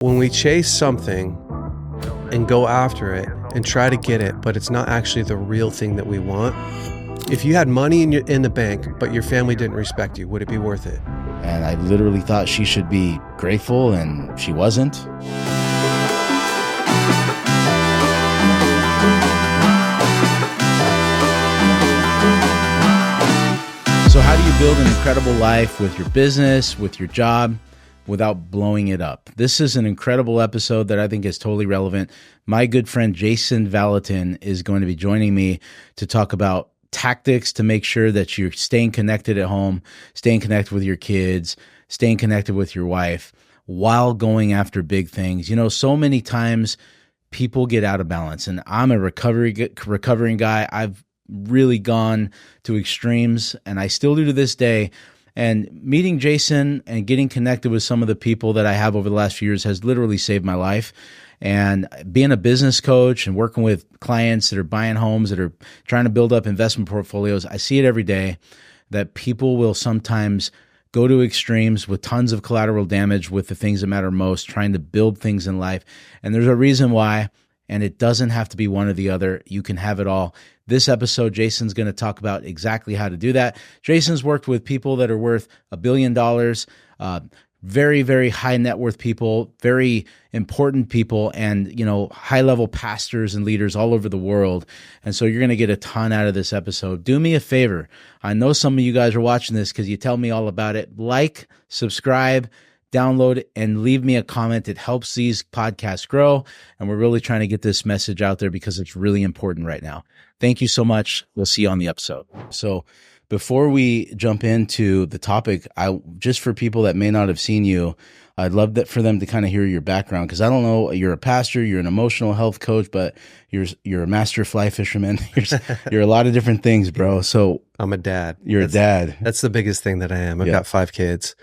When we chase something and go after it and try to get it, but it's not actually the real thing that we want. If you had money in the bank, but your family didn't respect you, would it be worth it? And I literally thought she should be grateful, and she wasn't. So how do you build an incredible life with your business, with your job, without blowing it up? This is an incredible episode that I think is totally relevant. My good friend Jason Vallotton is going to be joining me to talk about tactics to make sure that you're staying connected at home, staying connected with your kids, staying connected with your wife while going after big things. You know, so many times people get out of balance, and I'm a recovering guy. I've really gone to extremes, and I still do to this day. And meeting Jason and getting connected with some of the people that I have over the last few years has literally saved my life. And being a business coach and working with clients that are buying homes, that are trying to build up investment portfolios, I see it every day that people will sometimes go to extremes with tons of collateral damage with the things that matter most, trying to build things in life. And there's a reason why, and it doesn't have to be one or the other. You can have it all. This episode, Jason's going to talk about exactly how to do that. Jason's worked with people that are worth $1 billion, very, very high net worth people, very important people, and, you know, high level pastors and leaders all over the world. And so you're going to get a ton out of this episode. Do me a favor. I know some of you guys are watching this because you tell me all about it. Like, subscribe, download, and leave me a comment. It helps these podcasts grow. And we're really trying to get this message out there because it's really important right now. Thank you so much. We'll see you on the episode. So before we jump into the topic, just for people that may not have seen you, I'd love that for them to kind of hear your background, because I don't know, you're a pastor, you're an emotional health coach, but you're a master fly fisherman. You're a lot of different things, bro. So I'm a dad. You're a dad. That's the biggest thing that I am. I've got 5 kids.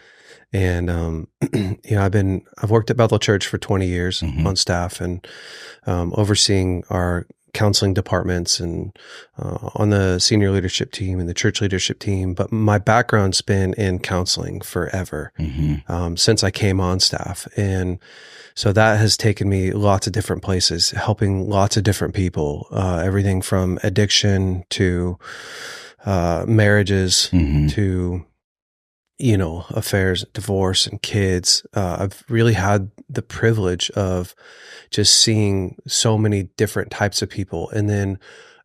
And, you know, I've worked at Bethel Church for 20 years on staff and overseeing our counseling departments and on the senior leadership team and the church leadership team. But my background's been in counseling forever, since I came on staff. And so that has taken me lots of different places, helping lots of different people, everything from addiction to marriages to, you know, affairs, divorce, and kids. I've really had the privilege of just seeing so many different types of people. And then,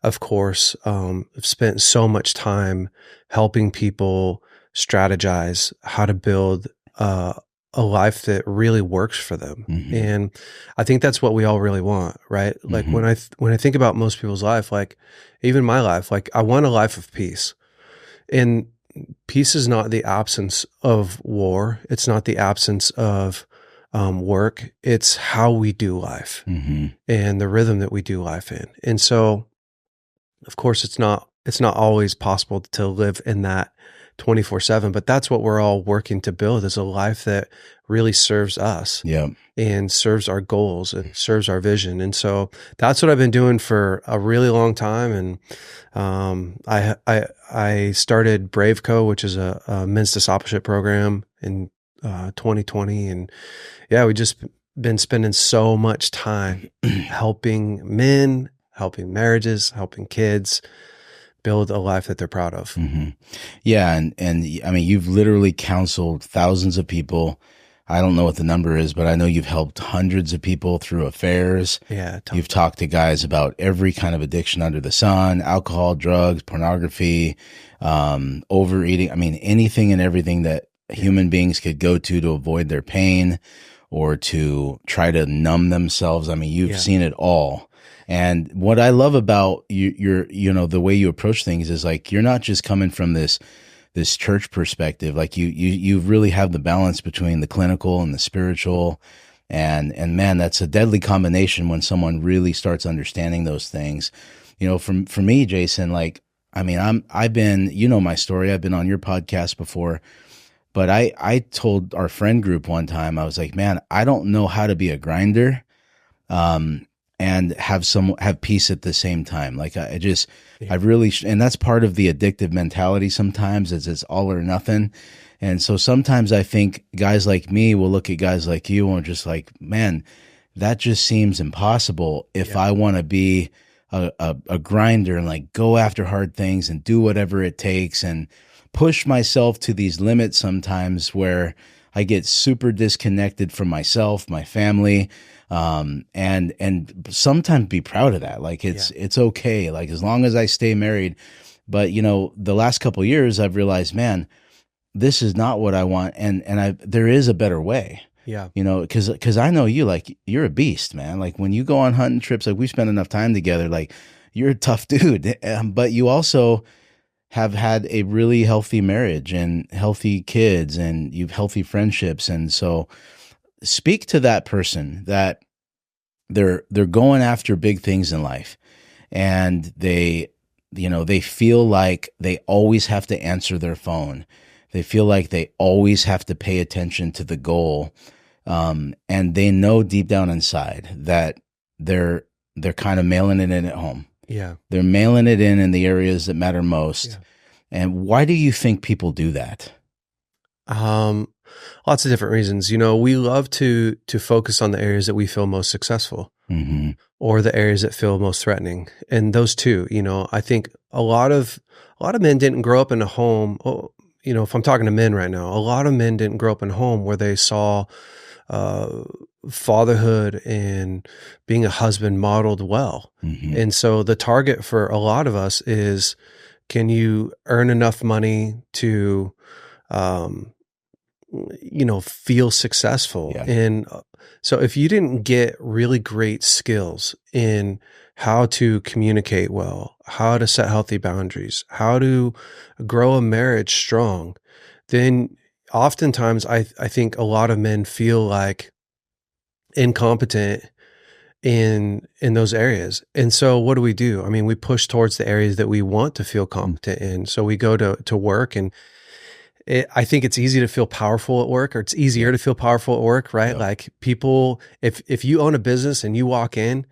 of course, I've spent so much time helping people strategize how to build a life that really works for them. And I think that's what we all really want, right? Like when I think about most people's life, like even my life, like I want a life of peace. And peace is not the absence of war. It's not the absence of work. It's how we do life and the rhythm that we do life in. And so, of course, it's not always possible to live in that 24/7, but that's what we're all working to build, is a life that really serves us and serves our goals and serves our vision. And so that's what I've been doing for a really long time. And I started Brave Co., which is a men's discipleship program in 2020. And we just been spending so much time helping men, helping marriages, helping kids build a life that they're proud of. Yeah. And I mean, you've literally counseled thousands of people. I don't know what the number is, but I know you've helped hundreds of people through affairs. Yeah. You've talked to guys about every kind of addiction under the sun: alcohol, drugs, pornography, overeating. I mean, anything and everything that human beings could go to avoid their pain or to try to numb themselves. I mean, you've seen it all. And what I love about you know, the way you approach things is like, you're not just coming from this church perspective. Like you really have the balance between the clinical and the spiritual. And man, that's a deadly combination when someone really starts understanding those things. You know, for me, Jason, like, I mean, I've been, you know, my story, I've been on your podcast before, but I told our friend group one time, I was like, man, I don't know how to be a grinder, and have peace at the same time. Like I really, and that's part of the addictive mentality sometimes, is it's all or nothing. And so sometimes I think guys like me will look at guys like you and just like, man, that just seems impossible if Yeah. I want to be a grinder and like go after hard things and do whatever it takes and push myself to these limits sometimes where I get super disconnected from myself, my family, and sometimes be proud of that. Like it's okay. Like as long as I stay married. But the last couple of years, I've realized, man, this is not what I want, and there is a better way. Yeah. Because I know you, like, you're a beast, man. Like when you go on hunting trips, like we spend enough time together, like you're a tough dude. But you also have had a really healthy marriage and healthy kids, and you've healthy friendships. And so speak to that person that they're going after big things in life, and they feel like they always have to answer their phone. They feel like they always have to pay attention to the goal. And they know deep down inside that they're kind of mailing it in at home. Yeah. They're mailing it in the areas that matter most. Yeah. And why do you think people do that? Lots of different reasons. We love to focus on the areas that we feel most successful, Mm-hmm. or the areas that feel most threatening. And those two, I think a lot of men didn't grow up in a home. If I'm talking to men right now, a lot of men didn't grow up in a home where they saw fatherhood and being a husband modeled well. Mm-hmm. And so the target for a lot of us is, can you earn enough money to, feel successful? Yeah. And so if you didn't get really great skills in how to communicate well, how to set healthy boundaries, how to grow a marriage strong, then oftentimes I think a lot of men feel like incompetent in those areas. And so what do? I mean, we push towards the areas that we want to feel competent in. So we go to work, and I think it's easy to feel powerful at work, or it's easier to feel powerful at work, right? Yep. Like people, if you own a business and you walk in,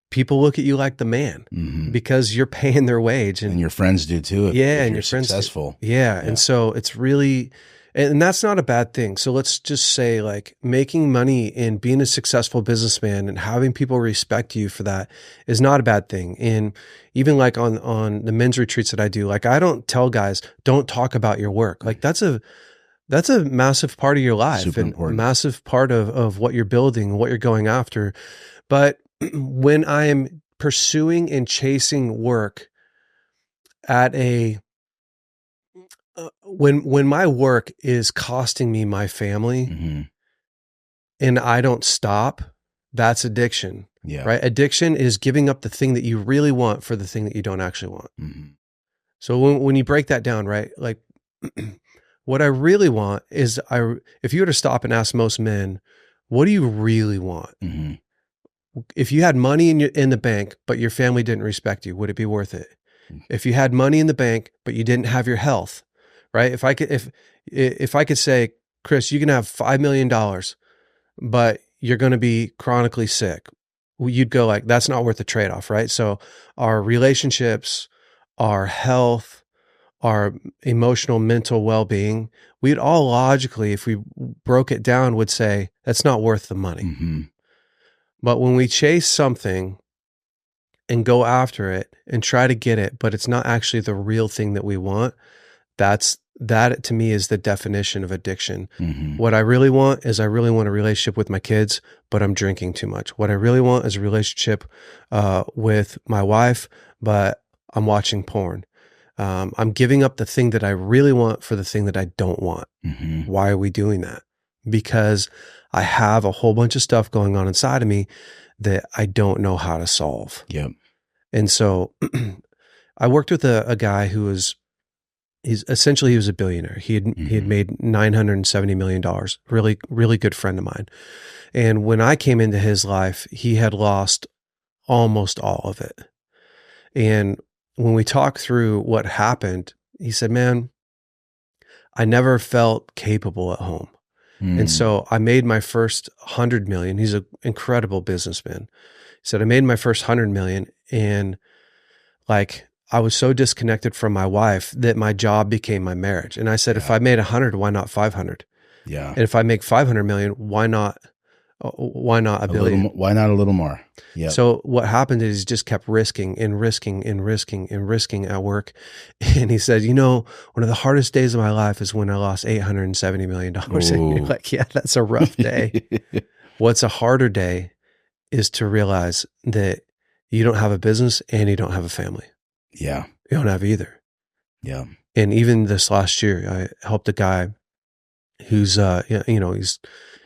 people look at you like the man, Mm-hmm. because you're paying their wage, And your friends do too. If and you're your friends do. successful. Yeah. And so it's really, and that's not a bad thing. So let's just say, like, making money and being a successful businessman and having people respect you for that is not a bad thing. And even like on the men's retreats that I do, like, I don't tell guys, don't talk about your work. Like that's a massive part of your life, Super and important. massive part of what you're building, what you're going after. But when I'm pursuing and chasing work at when my work is costing me my family, Mm-hmm. and I don't stop, that's addiction, Yeah. right? Addiction is giving up the thing that you really want for the thing that you don't actually want. Mm-hmm. So when you break that down, right? Like what I really want is, if you were to stop and ask most men, what do you really want? Mm-hmm. If you had money in the bank, but your family didn't respect you, would it be worth it? If you had money in the bank, but you didn't have your health, right? If I could say, Chris, you can have $5 million, but you're going to be chronically sick, well, you'd go like, that's not worth the trade-off, right? So our relationships, our health, our emotional, mental well-being, we'd all logically, if we broke it down, would say that's not worth the money. Mm-hmm. But when we chase something and go after it and try to get it, but it's not actually the real thing that we want, that to me is the definition of addiction. Mm-hmm. What I really want is, I really want a relationship with my kids, but I'm drinking too much. What I really want is a relationship with my wife, but I'm watching porn. I'm giving up the thing that I really want for the thing that I don't want. Mm-hmm. Why are we doing that? Because I have a whole bunch of stuff going on inside of me that I don't know how to solve. Yep. And so I worked with a guy who was, he was a billionaire. He had made $970 million. Really, really good friend of mine. And when I came into his life, he had lost almost all of it. And when we talked through what happened, he said, man, I never felt capable at home. And so I made my first 100 million. He's an incredible businessman. He said, I made my first 100 million, and like, I was so disconnected from my wife that my job became my marriage. And I said, if Yeah. I made 100, why not 500? Yeah. And if I make 500 million, why not a A little billion? more, why not a little more? Yeah. So what happened is he just kept risking and risking and risking and risking at work. And he said, one of the hardest days of my life is when I lost $870 million. And you're Ooh. like, yeah, that's a rough day. What's a harder day is to realize that you don't have a business and you don't have a family. Yeah. You don't have either. Yeah. And even this last year, I helped a guy who's,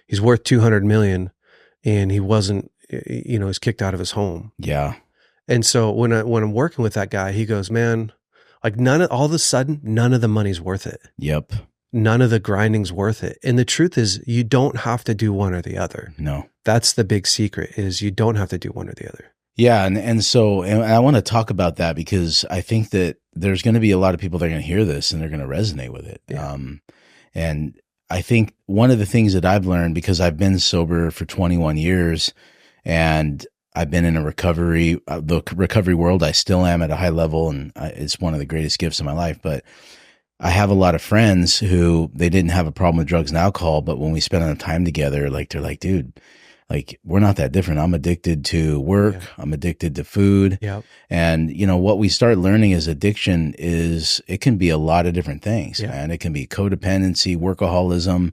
he's worth 200 million and he wasn't, he's kicked out of his home. Yeah. And so when I'm working with that guy, he goes, man, like all of a sudden, none of the money's worth it. Yep. None of the grinding's worth it. And the truth is you don't have to do one or the other. No. That's the big secret, is you don't have to do one or the other. Yeah. And so I want to talk about that because I think that there's going to be a lot of people that are going to hear this and they're going to resonate with it. Yeah. And I think one of the things that I've learned, because I've been sober for 21 years and I've been in the recovery world, I still am at a high level, and it's one of the greatest gifts of my life. But I have a lot of friends who they didn't have a problem with drugs and alcohol, but when we spend enough time together, like they're like, dude, like we're not that different. I'm addicted to work. Yeah. I'm addicted to food. Yep. And what we start learning is addiction is, it can be a lot of different things, Yeah. and it can be codependency, workaholism.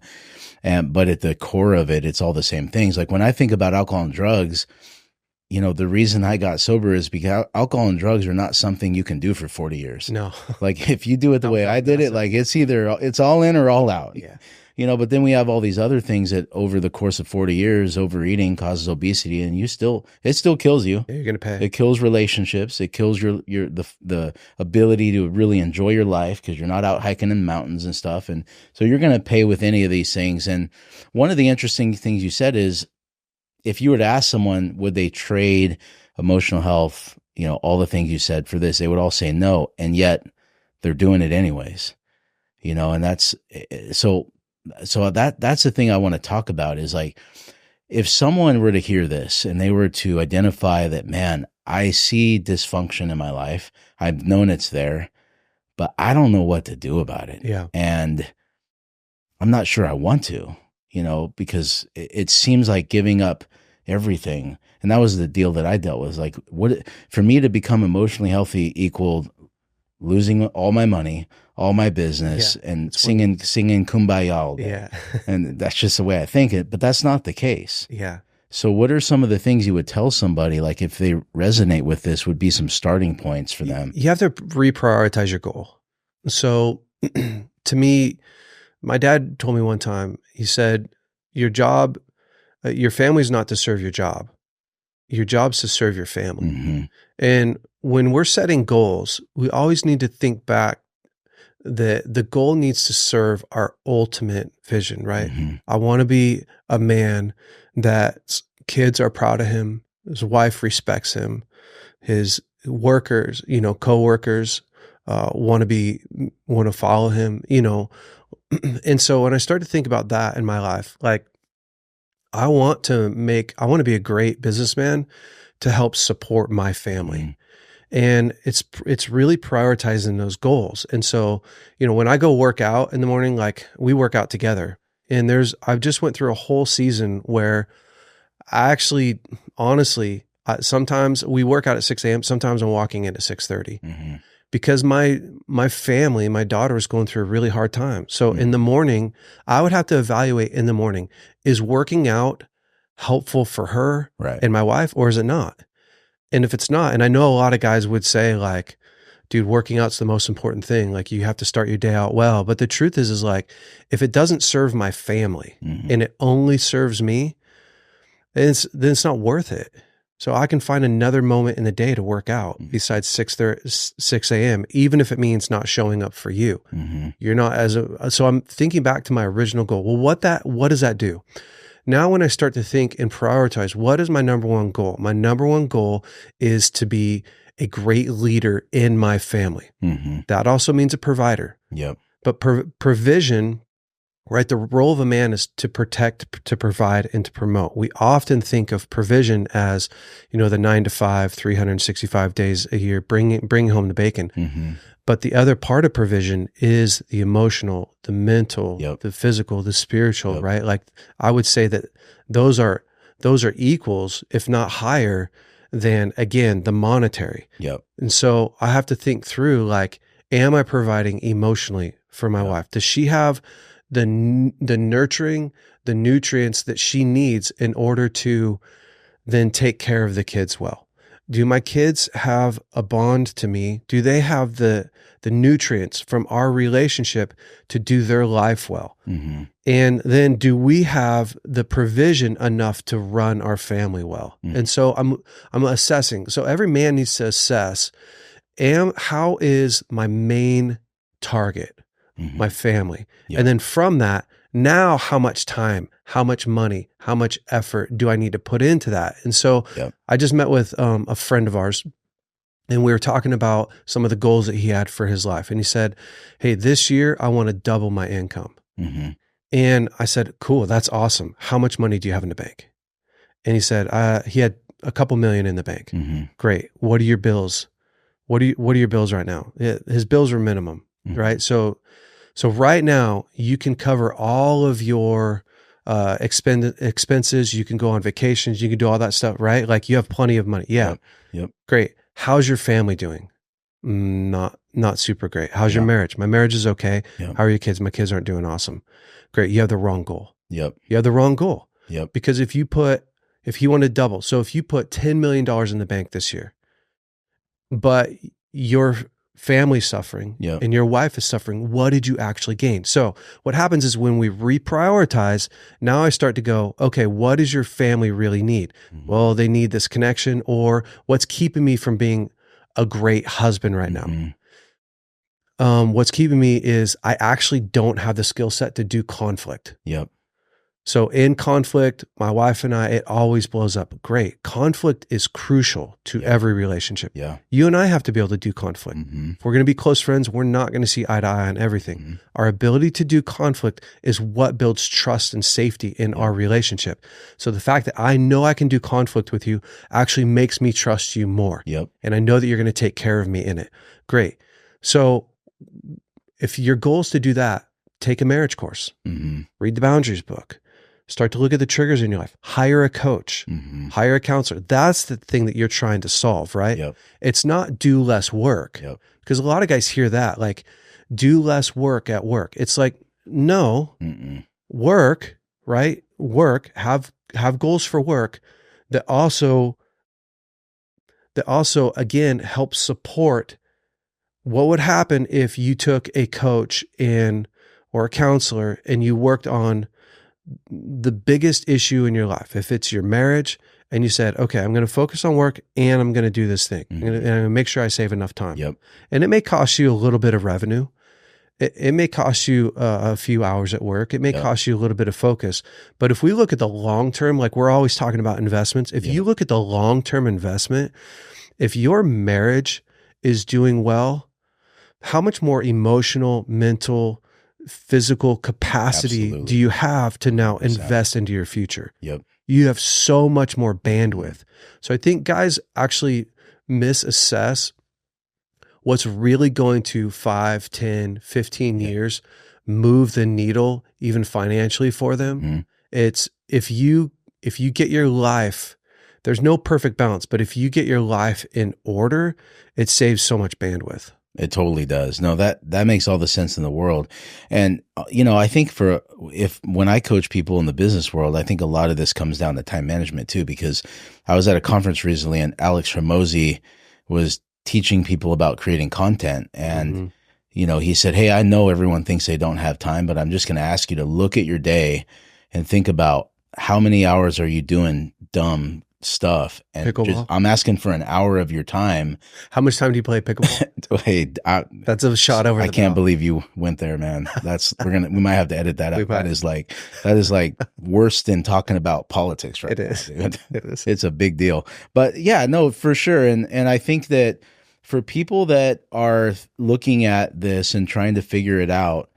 But at the core of it, it's all the same things. Like when I think about alcohol and drugs, the reason I got sober is because alcohol and drugs are not something you can do for 40 years. No. Like if you do it the way I did it, like it's all in or all out. Yeah. But then we have all these other things that over the course of 40 years, overeating causes obesity, and it still kills you. Yeah, you're going to pay. It kills relationships. It kills the ability to really enjoy your life because you're not out hiking in the mountains and stuff. And so you're going to pay with any of these things. And one of the interesting things you said is, if you were to ask someone, would they trade emotional health, all the things you said for this, they would all say no. And yet they're doing it anyways, and that's so that's the thing I want to talk about is like, if someone were to hear this and they were to identify that, man, I see dysfunction in my life. I've known it's there, but I don't know what to do about it. Yeah. And I'm not sure I want to, because it seems like giving up everything. And that was the deal that I dealt with. Like, for me to become emotionally healthy equaled losing all my money, all my business, and singing Kumbaya all day. Yeah. And that's just the way I think it, but that's not the case. Yeah. So what are some of the things you would tell somebody, like if they resonate with this, would be some starting points for them? You have to reprioritize your goal. So to me, my dad told me one time, he said, your job, your family's not to serve your job. Your job's to serve your family. Mm-hmm. And when we're setting goals, we always need to think back that the goal needs to serve our ultimate vision, right? Mm-hmm. I want to be a man that kids are proud of him, his wife respects him, his workers, coworkers want to follow him, And so when I started to think about that in my life, like I want to be a great businessman to help support my family. Mm-hmm. And it's really prioritizing those goals. And so, when I go work out in the morning, like we work out together, and I've just went through a whole season where I actually, honestly, sometimes we work out at 6 a.m. Sometimes I'm walking in at 6:30 Mm-hmm. because my family, my daughter was going through a really hard time. So in the morning, I would have to evaluate in the morning, is working out helpful for her Right. and my wife, or is it not? And if it's not, and I know a lot of guys would say like, dude, working out's the most important thing. Like you have to start your day out well. But the truth is like, if it doesn't serve my family Mm-hmm. and it only serves me, then it's not worth it. So I can find another moment in the day to work out besides 6 a.m., even if it means not showing up for you. Mm-hmm. You're not so I'm thinking back to my original goal. Well, what does that do? Now, when I start to think and prioritize, what is my number one goal? My number one goal is to be a great leader in my family. Mm-hmm. That also means a provider. Yep. But provision right? The role of a man is to protect, to provide, and to promote. We often think of provision as, the 9 to 5, 365 days a year, bring home the bacon. Mm-hmm. But the other part of provision is the emotional, the mental, Yep. the physical, the spiritual, Yep. right? Like I would say that those are equals, if not higher than, again, the monetary. Yep. And so I have to think through, like, am I providing emotionally for my Yep. wife? Does she have the nurturing, the nutrients that she needs in order to then take care of the kids well? Do my kids have a bond to me? Do they have the nutrients from our relationship to do their life well? Mm-hmm. And then do we have the provision enough to run our family well? Mm-hmm. And so I'm assessing. So every man needs to assess, how is my main target, Mm-hmm. my family? Yep. And then from that, now how much time, how much money, how much effort do I need to put into that? And so Yep. I just met with a friend of ours, and we were talking about some of the goals that he had for his life. And he said, hey, this year I want to double my income. Mm-hmm. And I said, cool, that's awesome. How much money do you have in the bank? And he said, he had a couple million in the bank. Mm-hmm. Great. What are your bills? What are your bills right now? His bills were minimum, Mm-hmm. right? So right now you can cover all of your expenses. You can go on vacations. You can do all that stuff, right? Like you have plenty of money. Yeah. Yep. Great. How's your family doing? Not super great. How's your marriage? My marriage is okay. Yep. How are your kids? My kids aren't doing awesome. Great. You have the wrong goal. Yep. You have the wrong goal. Yep. Because if you want to double, so if you put $10 million in the bank this year, but your family's suffering and your wife is suffering, what did you actually gain? So what happens is when we reprioritize, now I start to go, okay, what does your family really need? Mm-hmm. Well, they need this connection, or what's keeping me from being a great husband right Mm-hmm. now? What's keeping me is I actually don't have the skill set to do conflict. Yep. So in conflict, my wife and I, it always blows up. Great. Conflict is crucial to every relationship. Yeah. You and I have to be able to do conflict. Mm-hmm. If we're going to be close friends, we're not going to see eye to eye on everything. Mm-hmm. Our ability to do conflict is what builds trust and safety in our relationship. So the fact that I know I can do conflict with you actually makes me trust you more. Yep. And I know that you're going to take care of me in it. Great. So if your goal is to do that, take a marriage course, read the boundaries book. Start to look at the triggers in your life. Hire a coach, hire a counselor. That's the thing that you're trying to solve, right? Yep. It's not do less work. Yep. Because a lot of guys hear that, like, do less work at work. It's like, no, work, right? Work, have goals for work that also again help support what would happen if you took a coach or a counselor and you worked on the biggest issue in your life. If it's your marriage and you said, okay, I'm going to focus on work and I'm going to do this thing. And I'm going to make sure I save enough time. Yep. And it may cost you a little bit of revenue. It may cost you a few hours at work. It may cost you a little bit of focus. But if we look at the long term, like we're always talking about investments, if you look at the long-term investment, if your marriage is doing well, how much more emotional, mental, physical capacity do you have to now invest into your future? Yep. You have so much more bandwidth. So I think guys actually misassess what's really going to 5, 10, 15 years move the needle even financially for them. It's if you get your life, there's no perfect balance, but if you get your life in order, it saves so much bandwidth. It totally does. No, that makes all the sense in the world. And, I think when I coach people in the business world, I think a lot of this comes down to time management too, because I was at a conference recently and Alex Hormozy was teaching people about creating content. And, he said, hey, I know everyone thinks they don't have time, but I'm just going to ask you to look at your day and think about how many hours are you doing dumb stuff, and I'm asking for an hour of your time. How much time do you play pickleball? Hey, that's a shot over. I can't believe you went there, man. We might have to edit that out. That is like worse than talking about politics, right? It is. Dude. It is. It's a big deal. But yeah, no, for sure. And I think that for people that are looking at this and trying to figure it out,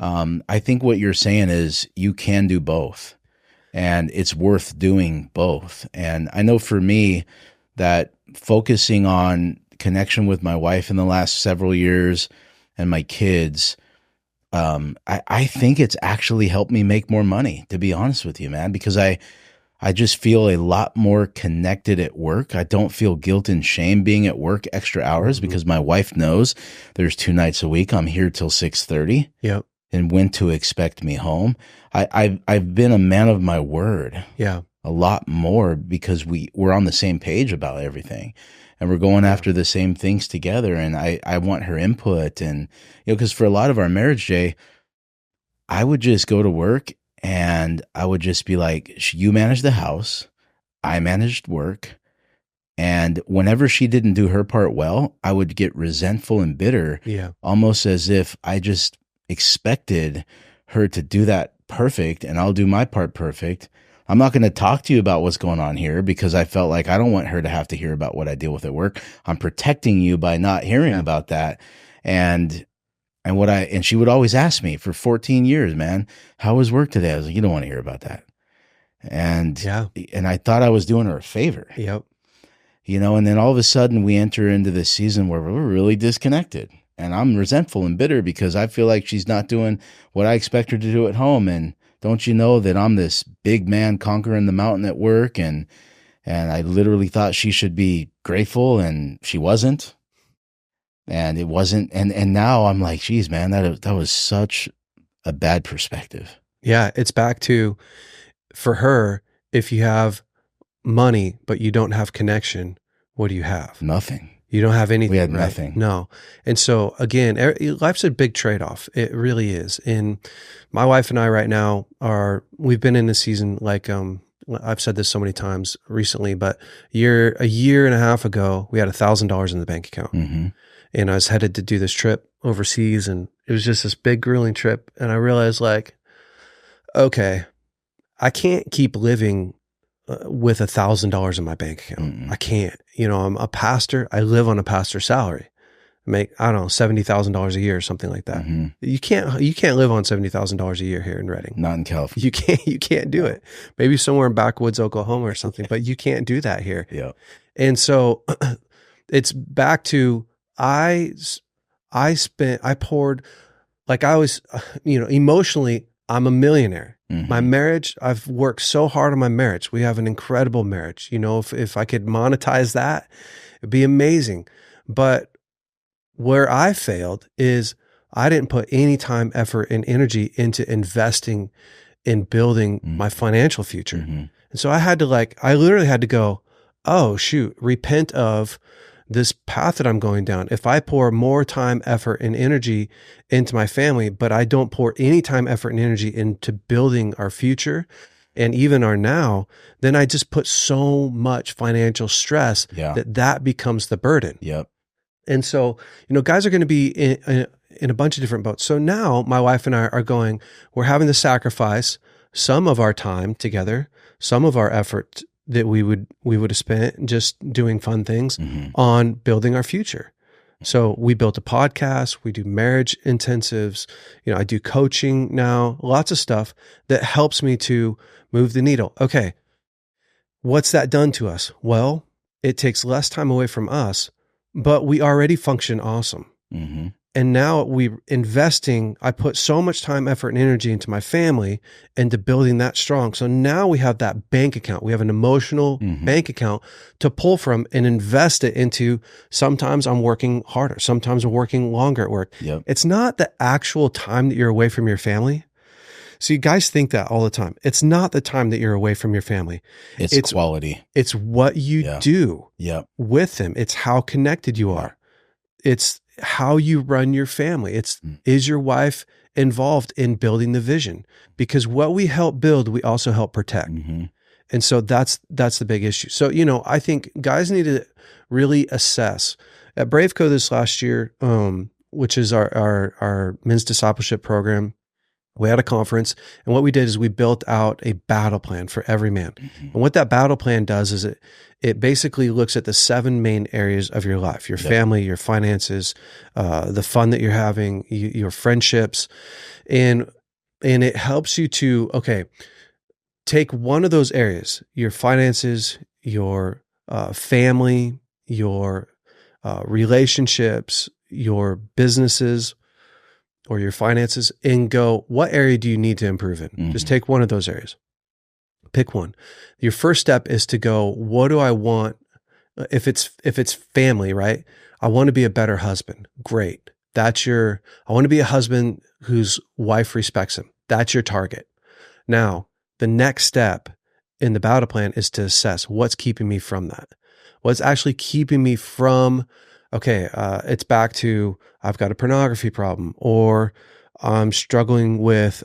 I think what you're saying is you can do both, and it's worth doing both. And I know for me that focusing on connection with my wife in the last several years and my kids, I think it's actually helped me make more money, to be honest with you, man, because I just feel a lot more connected at work. I don't feel guilt and shame being at work extra hours because my wife knows there's 2 nights a week I'm here till 6:30 Yep. and when to expect me home. I've been a man of my word Yeah. a lot more because we're on the same page about everything, and we're going after the same things together. And I want her input, and because for a lot of our marriage, Jay, I would just go to work and I would just be like, you manage the house, I managed work. And whenever she didn't do her part well, I would get resentful and bitter, Yeah. almost as if I just expected her to do that perfect and I'll do my part perfect. I'm not going to talk to you about what's going on here because I felt like I don't want her to have to hear about what I deal with at work. I'm protecting you by not hearing about that. And she would always ask me for 14 years, man, how was work today? I was like, you don't want to hear about that. And Yeah. I thought I was doing her a favor. Yep. And then all of a sudden we enter into this season where we're really disconnected, and I'm resentful and bitter because I feel like she's not doing what I expect her to do at home. And don't you know that I'm this big man conquering the mountain at work? And I literally thought she should be grateful, and she wasn't, and it wasn't. And now I'm like, geez, man, that was such a bad perspective. Yeah. It's back to, for her, if you have money, but you don't have connection, what do you have? Nothing. You don't have anything. We had right? nothing. No. And so again, life's a big trade-off. It really is. And my wife and I right now we've been in a season like, I've said this so many times recently, but a year and a half ago, we had $1,000 in the bank account. Mm-hmm. And I was headed to do this trip overseas, and it was just this big grueling trip. And I realized, like, okay, I can't keep living with $1,000 in my bank account. Mm-mm. I can't. I'm a pastor. I live on a pastor's salary. I make, I don't know, $70,000 a year or something like that. Mm-hmm. You can't live on $70,000 a year here in Redding. Not in California. You can't do it. Poughkeepsie somewhere in backwoods Oklahoma or something, but you can't do that here. Yeah. And so it's back to, I poured, like I was, emotionally, I'm a millionaire. Mm-hmm. My marriage, I've worked so hard on my marriage. We have an incredible marriage. If I could monetize that, it'd be amazing. But where I failed is I didn't put any time, effort, and energy into investing in building my financial future. Mm-hmm. And so I literally had to go, oh shoot, repent of this path that I'm going down. If I pour more time, effort, and energy into my family, but I don't pour any time, effort, and energy into building our future and even our now, then I just put so much financial stress that becomes the burden. Yep. And so, guys are going to be in a bunch of different boats. So now my wife and I are going, we're having to sacrifice some of our time together, some of our effort that we would have spent just doing fun things on building our future. So we built a podcast, we do marriage intensives, I do coaching now, lots of stuff that helps me to move the needle. Okay. What's that done to us? Well, it takes less time away from us, but we already function awesome. Mm-hmm. And now I put so much time, effort, and energy into my family and to building that strong. So now we have that bank account. We have an emotional bank account to pull from and invest it into. Sometimes I'm working harder. Sometimes I'm working longer at work. Yep. It's not the actual time that you're away from your family. So you guys think that all the time. It's not the time that you're away from your family. It's quality. It's what you do with them. It's how connected you are. It's how you run your family. Is your wife involved in building the vision? Because what we help build, we also help protect. Mm-hmm. And so that's the big issue. So, I think guys need to really assess. At Braveco this last year, which is our men's discipleship program, We had a conference, and what we did is we built out a battle plan for every man. And what that battle plan does is it basically looks at the 7 main areas of your life: your family, your finances, the fun that you're having, your friendships, and it helps you to, okay, take one of those areas: your finances, your family, your relationships, your businesses, or your finances, and go, what area do you need to improve in? Just take one of those areas. Pick one. Your first step is to go, what do I want? If it's family, right? I want to be a better husband. Great. I want to be a husband whose wife respects him. That's your target. Now, the next step in the battle plan is to assess what's keeping me from that. What's actually keeping me from, okay, it's back to, I've got a pornography problem, or I'm struggling with,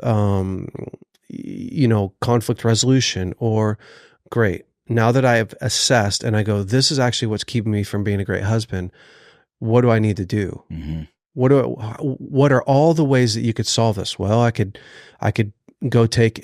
conflict resolution, or great. Now that I have assessed and I go, this is actually what's keeping me from being a great husband. What do I need to do? What are all the ways that you could solve this? Well, I could go take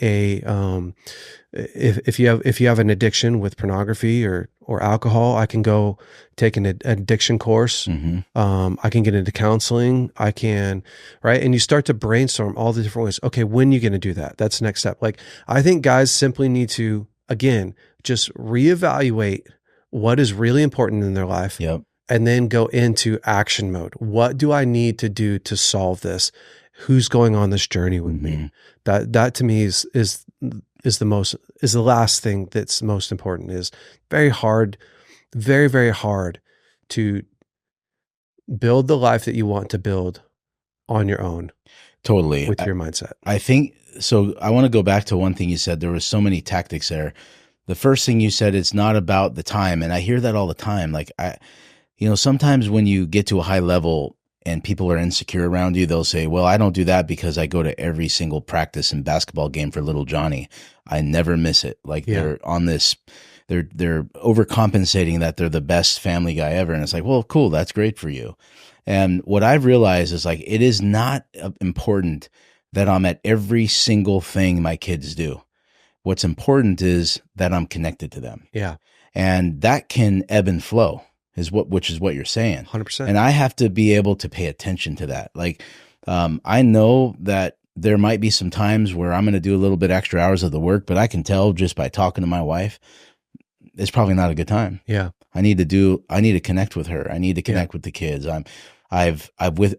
if you have an addiction with pornography or alcohol, I can go take an addiction course. I can get into counseling. I can, right? And you start to brainstorm all the different ways. Okay, when are you going to do that? That's the next step. Like, I think guys simply need to, again, just reevaluate what is really important in their life. And then go into action mode. What do I need to do to solve this? Who's going on this journey with me? That to me is the last thing that's most important. Is very hard, very, very hard to build the life that you want to build on your own. Totally. With your mindset. I think so. I want to go back to one thing you said. There were so many tactics there. The first thing you said, it's not about the time. And I hear that all the time. Like, sometimes when you get to a high level and people are insecure around you, they'll say, well, I don't do that because I go to every single practice and basketball game for little Johnny. I never miss it. Like, they're on this, they're overcompensating that they're the best family guy ever. And it's like, well, cool. That's great for you. And what I've realized is, like, it is not important that I'm at every single thing my kids do. What's important is that I'm connected to them. Yeah. And that can ebb and flow. Which is what you're saying. 100%. And I have to be able to pay attention to that. Like, I know that there might be some times where I'm going to do a little bit extra hours of the work, but I can tell just by talking to my wife, it's probably not a good time. Yeah. I need to connect with her. I need to connect with the kids. I've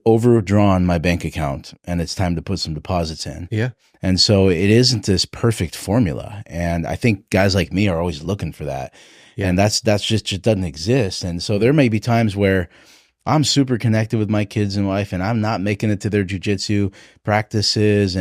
overdrawn my bank account and it's time to put some deposits in. Yeah. And so it isn't this perfect formula. And I think guys like me are always looking for that. Yeah. And that's just doesn't exist. And so there may be times where I'm super connected with my kids and wife and I'm not making it to their jujitsu practices,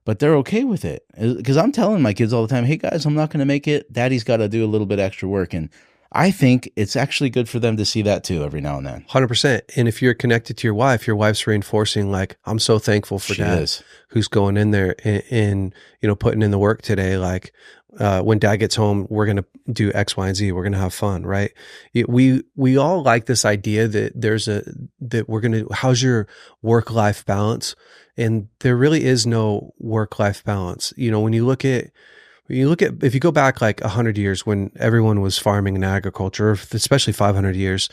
but they're okay with it. Because I'm telling my kids all the time, hey guys, I'm not going to make it. Daddy's got to do a little bit extra work. And I think it's actually good for them to see that too every now and then. 100%. And if you're connected to your wife's reinforcing, like, I'm so thankful for Dad who's going in there and putting in the work today. Like, when Dad gets home, we're going to do X, Y, and Z. We're going to have fun, right? We all like this idea that how's your work-life balance? And there really is no work-life balance. If you go back like 100 years when everyone was farming and agriculture, especially 500 years,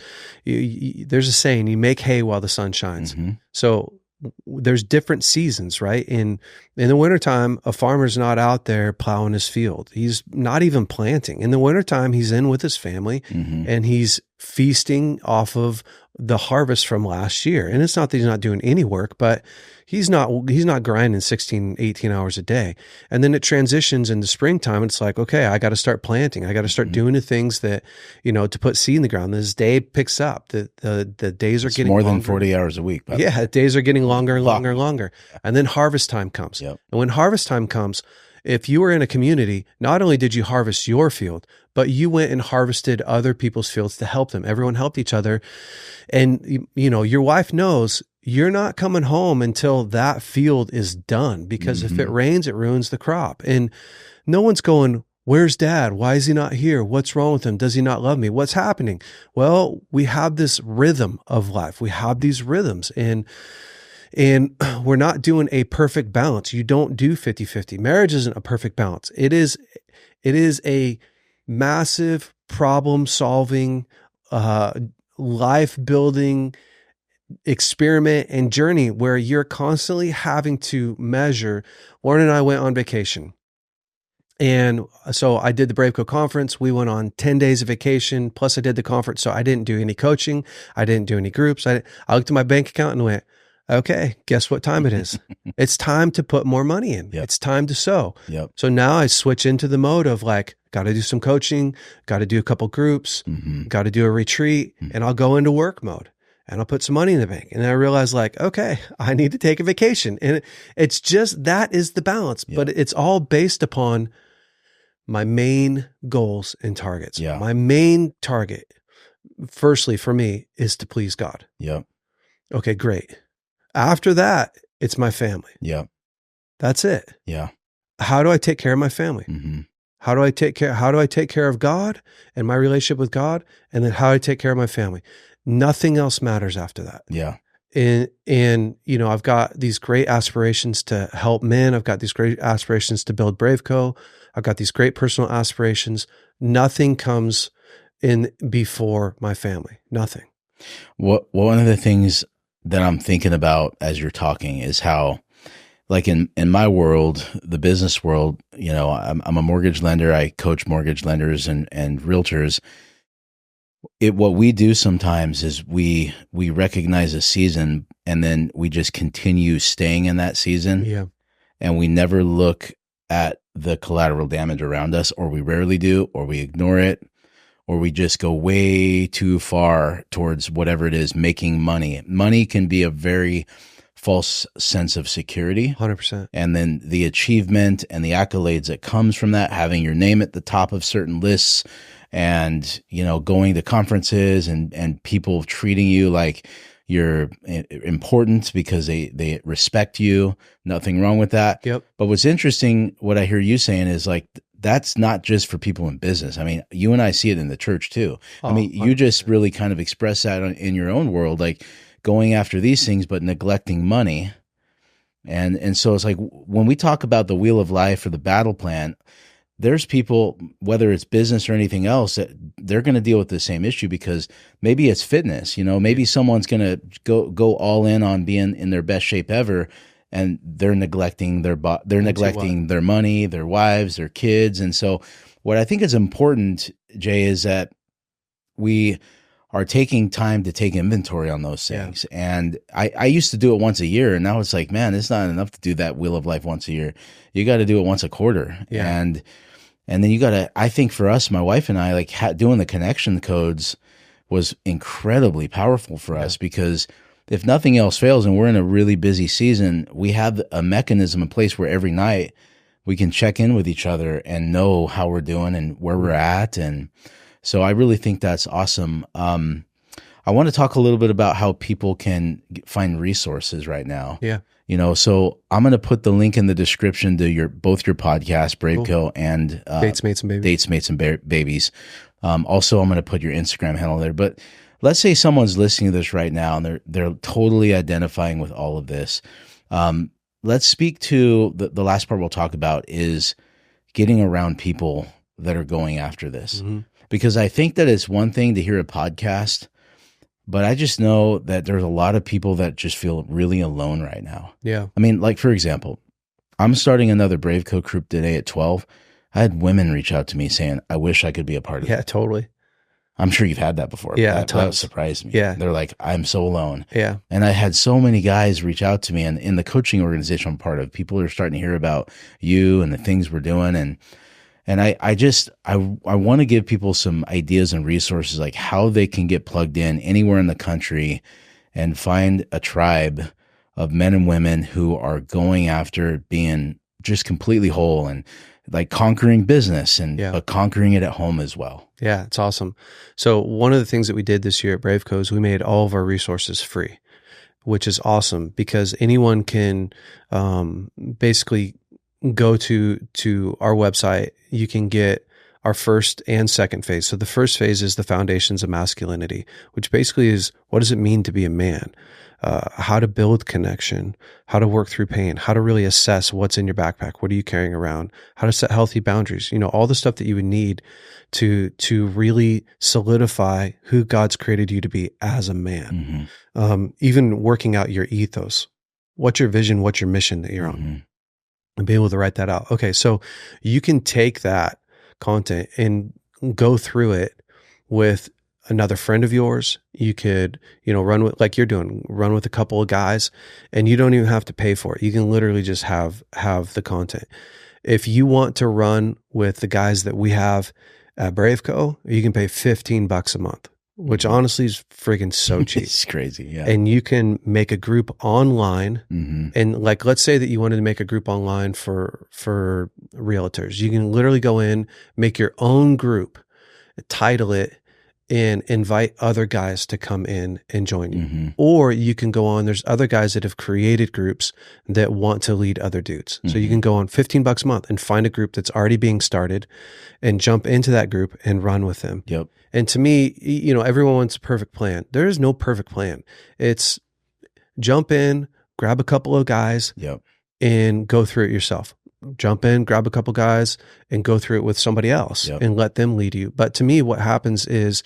there's a saying, you make hay while the sun shines. So there's different seasons, right? In the wintertime, a farmer's not out there plowing his field. He's not even planting. In the wintertime, he's in with his family and he's feasting off of the harvest from last year. And it's not that he's not doing any work, but he's not grinding 16, 18 hours a day. And then it transitions into springtime. And it's like, okay, I got to start planting. I got to start doing the things that, to put seed in the ground. This day picks up. The days are getting more longer. Than 40 hours a week. Yeah. Days are getting longer and longer and longer. And then harvest time comes. Yep. And when harvest time comes, if you were in a community, not only did you harvest your field, but you went and harvested other people's fields to help them. Everyone helped each other. And, your wife knows you're not coming home until that field is done, because if it rains, it ruins the crop. And no one's going, where's Dad? Why is he not here? What's wrong with him? Does he not love me? What's happening? Well, we have this rhythm of life. We have these rhythms. And And we're not doing a perfect balance. You don't do 50-50. Marriage isn't a perfect balance. It is a massive problem solving, life building experiment and journey where you're constantly having to measure. Lauren and I went on vacation. And so I did the Braveco conference. We went on 10 days of vacation. Plus I did the conference. So I didn't do any coaching. I didn't do any groups. I looked at my bank account and went, okay, guess what time it is? It's time to put more money in. Yep. It's time to sow. Yep. So now I switch into the mode of like, got to do some coaching, got to do a couple groups, got to do a retreat, and I'll go into work mode and I'll put some money in the bank. And then I realized like, okay, I need to take a vacation. And it's just, that is the balance, but it's all based upon my main goals and targets. Yeah. My main target, firstly for me, is to please God. Yep. Okay, great. After that, it's my family. Yep. That's it. Yeah. How do I take care of my family? Mm-hmm. How do I take care of God and my relationship with God? And then how do I take care of my family? Nothing else matters after that. Yeah. And you know, I've got these great aspirations to help men. I've got these great aspirations to build Braveco. I've got these great personal aspirations. Nothing comes in before my family. Nothing. One of the things that I'm thinking about as you're talking is how, like in my world, the business world, you know, I'm a mortgage lender. I coach mortgage lenders and realtors. What we do sometimes is we recognize a season and then we just continue staying in that season. Yeah. And we never look at the collateral damage around us, or we rarely do, or we ignore it, or we just go way too far towards whatever it is, making money. Money can be a very false sense of security. 100%. And then the achievement and the accolades that comes from that, having your name at the top of certain lists, and, you know, going to conferences and people treating you like you're important because they respect you. Nothing wrong with that. Yep. But what's interesting, what I hear you saying is like, that's not just for people in business. I mean, you and I see it in the church too. I mean, you just really kind of express that in your own world, like going after these things, but neglecting money. And so it's like, when we talk about the wheel of life or the battle plan, there's people, whether it's business or anything else, that they're going to deal with the same issue, because maybe it's fitness, you know, maybe someone's going to go all in on being in their best shape ever, and they're neglecting neglecting their money, their wives, their kids. And so what I think is important, Jay, is that we are taking time to take inventory on those things. Yeah. And I used to do it once a year, and now it's like, man, it's not enough to do that wheel of life once a year. You got to do it once a quarter. Yeah. And then you got to, I think for us, my wife and I, like doing the connection codes was incredibly powerful for us, because if nothing else fails and we're in a really busy season, we have a mechanism in place where every night we can check in with each other and know how we're doing and where we're at. And so I really think that's awesome. I want to talk a little bit about how people can find resources right now. Yeah. You know, so I'm going to put the link in the description to both your podcast, Braveco, and Dates, Mates, and Babies. Dates, Mates, and Babies. Also, I'm going to put your Instagram handle there. But let's say someone's listening to this right now and they're totally identifying with all of this. Let's speak to the last part we'll talk about is getting around people that are going after this. Mm-hmm. Because I think that it's one thing to hear a podcast, but I just know that there's a lot of people that just feel really alone right now. Yeah. I mean, like, for example, I'm starting another Braveco group today at 12. I had women reach out to me saying, I wish I could be a part of it. Yeah, totally. I'm sure you've had that before. Yeah, that surprised me. Yeah. They're like, I'm so alone. Yeah. And I had so many guys reach out to me, and in the coaching organization I'm part of, people are starting to hear about you and the things we're doing. And I want to give people some ideas and resources, like how they can get plugged in anywhere in the country and find a tribe of men and women who are going after being just completely whole and like conquering business but conquering it at home as well. Yeah, it's awesome. So one of the things that we did this year at Braveco is we made all of our resources free, which is awesome, because anyone can basically go to our website. You can get our first and second phase. So the first phase is the foundations of masculinity, which basically is, what does it mean to be a man? how to build connection, how to work through pain, how to really assess what's in your backpack, what are you carrying around, how to set healthy boundaries, all the stuff that you would need to really solidify who God's created you to be as a man. Even working out your ethos. What's your vision? What's your mission that you're on? And be able to write that out. Okay, so you can take that content and go through it with another friend of yours. You could, run with, like you're doing, run with a couple of guys, and you don't even have to pay for it. You can literally just have the content. If you want to run with the guys that we have at Braveco, you can pay $15 a month, which honestly is freaking so cheap. It's crazy. Yeah. And you can make a group online. And like, let's say that you wanted to make a group online for realtors. You can literally go in, make your own group, title it, and invite other guys to come in and join you. Or you can go on, there's other guys that have created groups that want to lead other dudes. So you can go on $15 a month and find a group that's already being started and jump into that group and run with them. Yep. And to me, everyone wants a perfect plan. There is no perfect plan. It's jump in, grab a couple of guys, and go through it yourself. Jump in, grab a couple guys, and go through it with somebody else and let them lead you. But to me, what happens is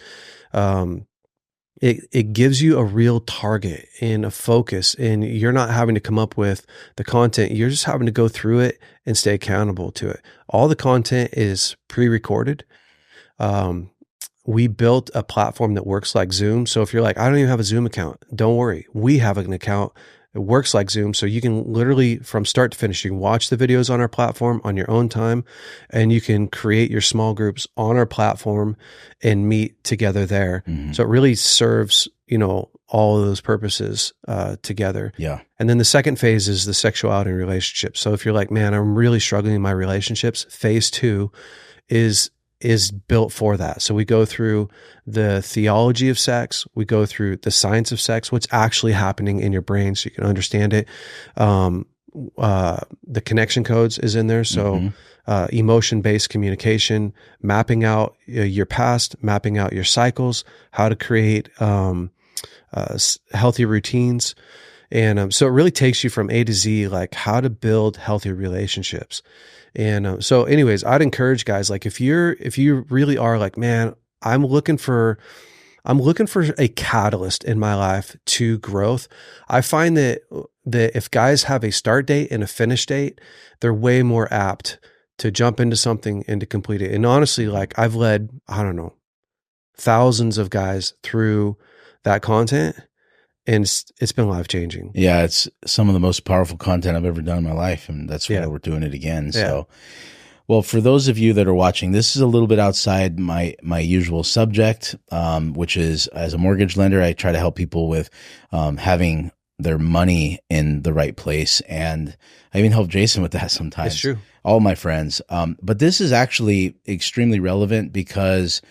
it gives you a real target and a focus, and you're not having to come up with the content. You're just having to go through it and stay accountable to it. All the content is pre-recorded. We built a platform that works like Zoom. So if you're like, I don't even have a Zoom account, don't worry. We have an account. It works like Zoom. So you can literally, from start to finish, you can watch the videos on our platform on your own time, and you can create your small groups on our platform and meet together there. So it really serves, all of those purposes together. Yeah. And then the second phase is the sexuality and relationships. So if you're like, man, I'm really struggling in my relationships, phase 2 is built for that. So we go through the theology of sex. We go through the science of sex, what's actually happening in your brain so you can understand it. The connection codes is in there. So emotion-based communication, mapping out your past, mapping out your cycles, how to create healthy routines. And so it really takes you from A to Z, like how to build healthy relationships. And so anyways, I'd encourage guys, like if you really are like, man, I'm looking for a catalyst in my life to growth. I find that if guys have a start date and a finish date, they're way more apt to jump into something and to complete it. And honestly, like I've led, I don't know, thousands of guys through that content, and it's been life-changing. Yeah, it's some of the most powerful content I've ever done in my life, and that's why we're doing it again. So, well, for those of you that are watching, this is a little bit outside my usual subject, which is, as a mortgage lender, I try to help people with having their money in the right place, and I even help Jason with that sometimes. It's true. All my friends. But this is actually extremely relevant because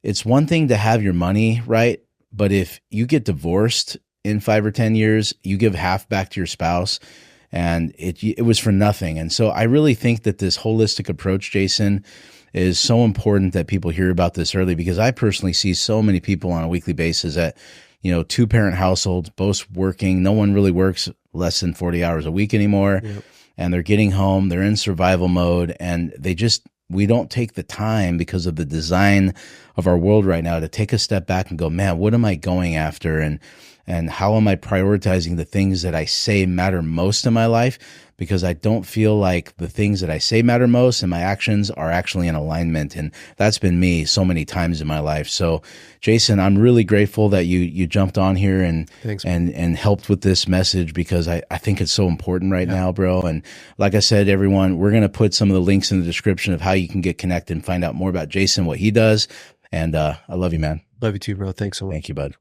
it's one thing to have your money right, but if you get divorced in 5 or 10 years, you give half back to your spouse, and it was for nothing. And so I really think that this holistic approach, Jason, is so important that people hear about this early, because I personally see so many people on a weekly basis that, 2-parent households, both working. No one really works less than 40 hours a week anymore. Yep. And they're getting home, they're in survival mode, and we don't take the time, because of the design of our world right now, to take a step back and go, man, what am I going after? And how am I prioritizing the things that I say matter most in my life? Because I don't feel like the things that I say matter most and my actions are actually in alignment. And that's been me so many times in my life. So Jason, I'm really grateful that you jumped on here and Thanks, and helped with this message, because I think it's so important right now, bro. And like I said, everyone, we're going to put some of the links in the description of how you can get connected and find out more about Jason, what he does. And I love you, man. Love you too, bro. Thanks so much. Thank you, bud.